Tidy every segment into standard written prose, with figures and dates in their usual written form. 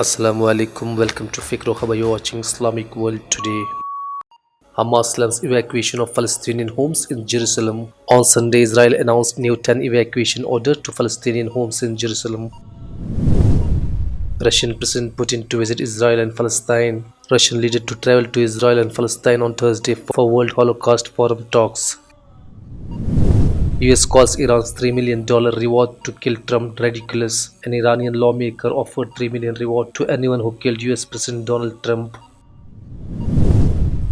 Assalamu alaikum, welcome to Fikro Khaba. You're watching Islamic World Today. Hamas lands evacuation of Palestinian homes in Jerusalem. On Sunday, Israel announced new 10 evacuation order to Palestinian homes in Jerusalem. Russian President Putin to visit Israel and Palestine. Russian leader to travel to Israel and Palestine on Thursday for World Holocaust Forum talks. US calls Iran's $3 million reward to kill Trump ridiculous. An Iranian lawmaker offered $3 million reward to anyone who killed US President Donald Trump.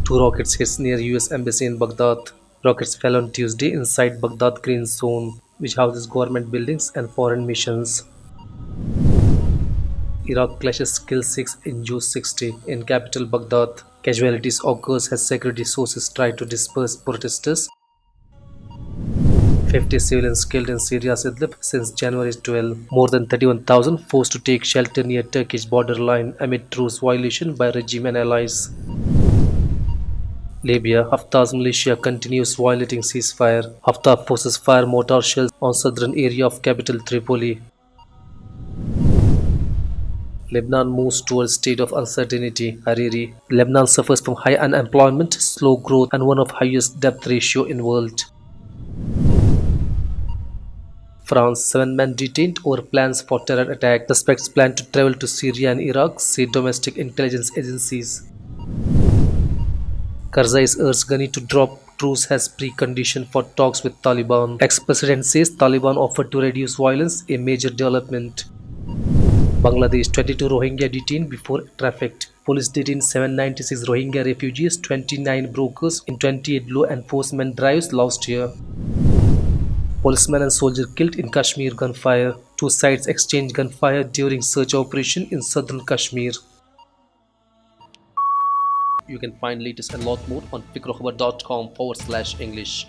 Two rockets hit near US Embassy in Baghdad. Rockets fell on Tuesday inside Baghdad Green Zone, which houses government buildings and foreign missions. Iraq clashes kill 6, injure 60 in capital Baghdad. Casualties occurs as security sources try to disperse protesters. 50 civilians killed in Syria's Idlib since January 12. More than 31,000 forced to take shelter near Turkish borderline amid truce violation by regime and allies. Libya, Haftar's militia continues violating ceasefire. Haftar forces fire mortar shells on southern area of capital Tripoli. Lebanon moves towards state of uncertainty. Hariri. Lebanon suffers from high unemployment, slow growth, and one of highest debt ratio in world. France, 7 men detained over plans for terror attack. Suspects plan to travel to Syria and Iraq, say domestic intelligence agencies. Karzai's urged Ghani to drop truce as precondition for talks with Taliban. Ex-president says Taliban offered to reduce violence, a major development. Bangladesh, 22 Rohingya detained before trafficked. Police detained 796 Rohingya refugees, 29 brokers in 28 law enforcement drives last year. Policeman and soldier killed in Kashmir gunfire. Two sides exchanged gunfire during search operation in southern Kashmir. You can find latest and lot more on fikrokhbar.com/English.